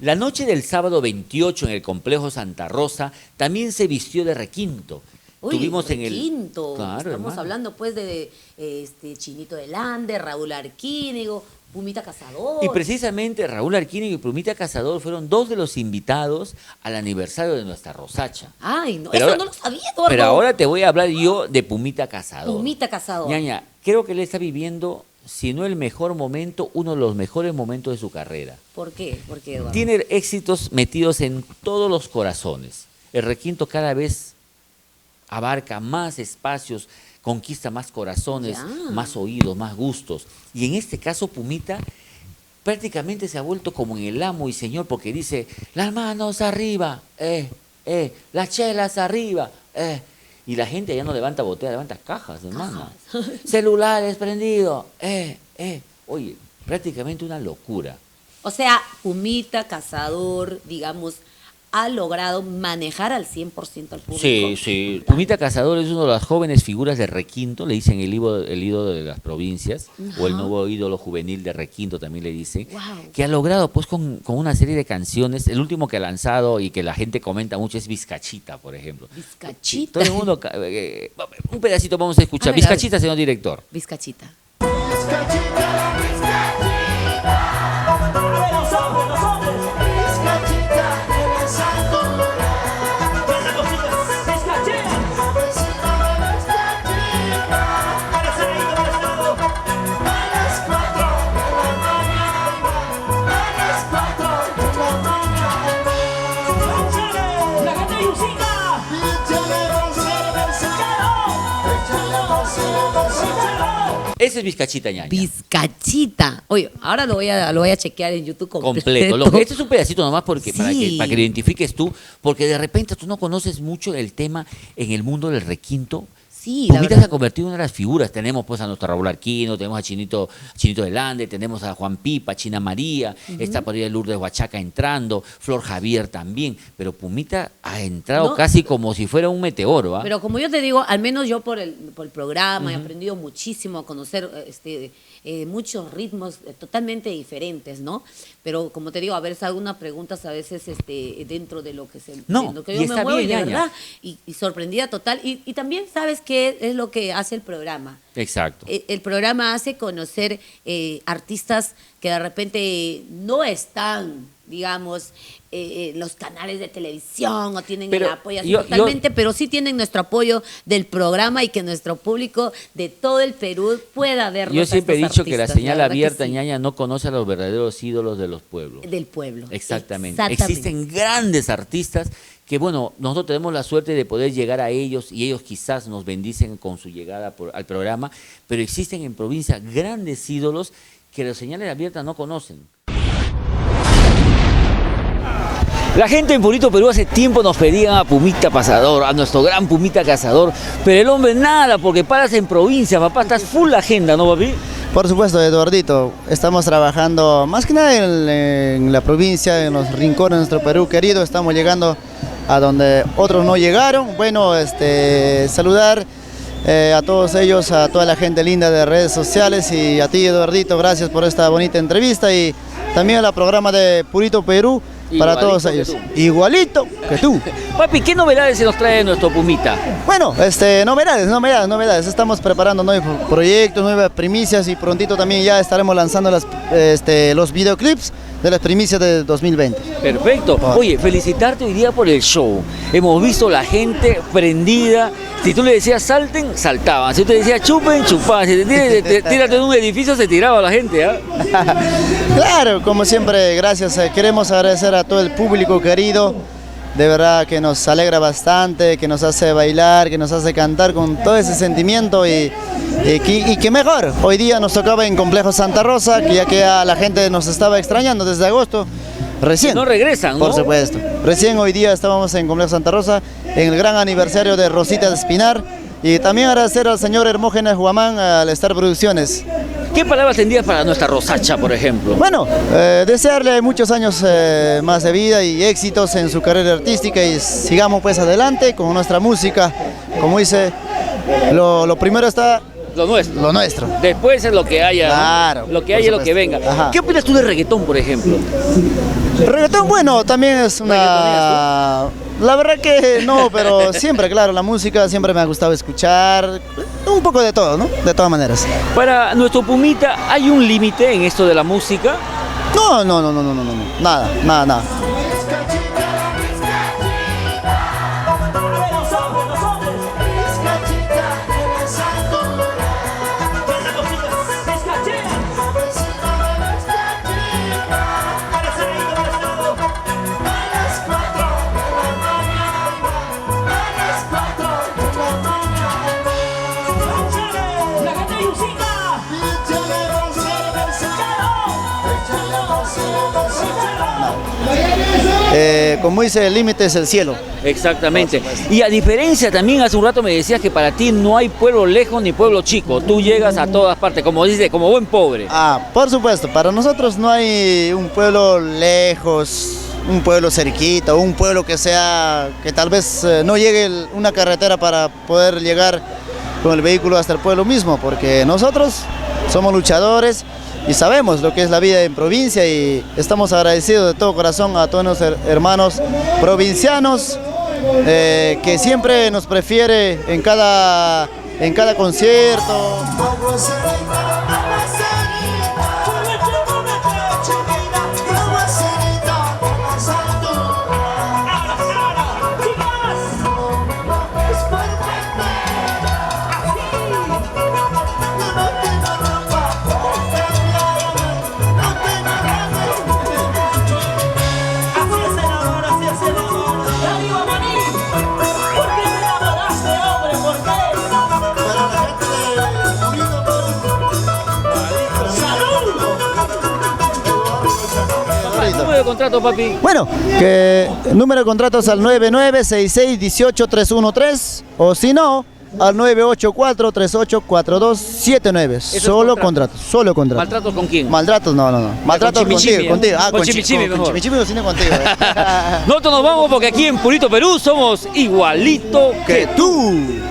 La noche del sábado 28 en el complejo Santa Rosa también se vistió de requinto. Uy, Tuvimos en el... requinto. Claro, Estamos hermano. hablando pues de Chinito del Ande, Raúl Arquínigo, Pumita Cazador. Y precisamente Raúl Arquínigo y Plumita Cazador fueron dos de los invitados al aniversario de nuestra Rosacha. Ay, no, Pero eso ahora- no lo sabía, Eduardo. Pero ahora te voy a hablar yo de Pumita Cazador. Pumita Cazador. Ñaña, creo que él está viviendo, si no el mejor momento, uno de los mejores momentos de su carrera. ¿Por qué? ¿Por qué, Eduardo? Tiene éxitos metidos en todos los corazones. El requinto cada vez abarca más espacios, conquista más corazones, Ya. más oídos, más gustos. Y en este caso, Pumita prácticamente se ha vuelto como en el amo y señor, porque dice, las manos arriba, las chelas arriba, Y la gente ya no levanta botella, levanta cajas, hermano. Celulares prendidos, Oye, prácticamente una locura. O sea, Pumita Cazador, digamos, ha logrado manejar al 100% al público. Sí, sí. Pumita Cazador es una de las jóvenes figuras de Requinto, le dicen el ídolo de las provincias, o el Ajá. nuevo ídolo juvenil de Requinto también le dicen, Wow. que ha logrado pues con una serie de canciones, el último que ha lanzado y que la gente comenta mucho es Vizcachita, por ejemplo. Vizcachita. Todo el mundo, un pedacito vamos a escuchar. A ver, Vizcachita, señor director. Vizcachita. Ese es Vizcachita, ñaña. Vizcachita. Oye, ahora lo voy a chequear en YouTube completo. Este es un pedacito nomás porque, Sí. para que lo identifiques tú, porque de repente tú no conoces mucho el tema en el mundo del requinto. Sí, la Pumita se verdad. ha convertido en una de las figuras. Tenemos pues a nuestro Raúl Arquino, tenemos a Chinito del Ande, tenemos a Juan Pipa, China María, está por ahí el Lourdes Huachaca entrando, Flor Javier también, pero Pumita ha entrado No. casi como si fuera un meteoro, ¿ah? Pero como yo te digo, al menos yo por el programa he aprendido muchísimo a conocer muchos ritmos totalmente diferentes, ¿no? Pero como te digo, a veces algunas preguntas a veces dentro de lo que No, de lo que y yo está me muevo bien, y de ñaña. verdad, y sorprendida total. Y también sabes qué es lo que hace el programa. Exacto. El programa hace conocer artistas que de repente no están, digamos, los canales de televisión o tienen Pero el apoyo así yo- totalmente, pero sí tienen nuestro apoyo del programa y que nuestro público de todo el Perú pueda verlos. Yo a siempre he estos dicho que la artistas, señal verdad que abierta, sí. ñaña, no conoce a los verdaderos ídolos de los pueblos. Del pueblo. Exactamente. Exactamente. Existen grandes artistas que, bueno, nosotros tenemos la suerte de poder llegar a ellos y ellos quizás nos bendicen con su llegada al programa, pero existen en provincia grandes ídolos que las señales abiertas no conocen. La gente en Purito Perú hace tiempo nos pedía a Pumita Cazador, a nuestro gran Pumita Cazador, pero el hombre nada, porque paras en provincia, papá, estás full agenda, ¿no, papi? Por supuesto, Eduardito, estamos trabajando más que nada en la provincia, en los rincones de nuestro Perú querido, estamos llegando a donde otros no llegaron. Bueno, saludar a todos ellos, a toda la gente linda de redes sociales y a ti, Eduardito, gracias por esta bonita entrevista y también al programa de Purito Perú para Igualito todos que ellos. tú. Igualito que tú. Papi, ¿qué novedades se nos trae nuestro Pumita? Bueno, novedades. Estamos preparando nuevos proyectos, nuevas primicias y prontito también ya estaremos lanzando los videoclips de las primicias de 2020. Perfecto. Oye, felicitarte hoy día por el show. Hemos visto la gente prendida. Si tú le decías salten, saltaban. Si tú le decías chupen, chupaban. Si tírate de un edificio, se tiraba la gente, ¿ah? Claro, como siempre, gracias. Queremos agradecer a todo el público querido. De verdad que nos alegra bastante, que nos hace bailar, que nos hace cantar con todo ese sentimiento y que mejor. Hoy día nos tocaba en Complejo Santa Rosa, que ya que la gente nos estaba extrañando desde agosto. Recién. No regresan, ¿no? Por supuesto. Recién hoy día estábamos en Complejo Santa Rosa, en el gran aniversario de Rosita de Espinar. Y también agradecer al señor Hermógenes Guamán, al Star Producciones. ¿Qué palabras tendrías para nuestra Rosacha, por ejemplo? Bueno, desearle muchos años más de vida y éxitos en su carrera artística y sigamos pues adelante con nuestra música. Como dice, lo primero está Lo nuestro. Lo nuestro. Después es lo que haya, ¿no? Claro, Lo que por haya es lo que supuesto. venga. Ajá. ¿Qué opinas tú de reggaetón, por ejemplo? Reggaetón, bueno, también es una... La verdad que no, pero siempre, claro, la música siempre me ha gustado escuchar. Un poco de todo, ¿no? De todas maneras. Para nuestro Pumita, ¿hay un límite en esto de la música? No. Nada, nada, nada. Como dice, el límite es el cielo. Exactamente. Y a diferencia también, hace un rato me decías que para ti no hay pueblo lejos ni pueblo chico. Tú llegas a todas partes, como dice, como buen pobre. Por supuesto, para nosotros no hay un pueblo lejos, un pueblo cerquita, un pueblo que sea, que tal vez no llegue una carretera para poder llegar con el vehículo hasta el pueblo mismo, porque nosotros somos luchadores y sabemos lo que es la vida en provincia y estamos agradecidos de todo corazón a todos nuestros hermanos provincianos que siempre nos prefiere en cada concierto. ¿Número de contrato, papi? Bueno, que el número de contrato es al 9966181313 o si no, al 984384279. Solo contrato, solo contrato. ¿Maltratos con quién? Maltratos, no. Maltratos Chimichimi, contigo. con Chimichimi mejor. Con Chimichimi o cine contigo. Nosotros nos vamos porque aquí en Purito Perú somos igualito que tú.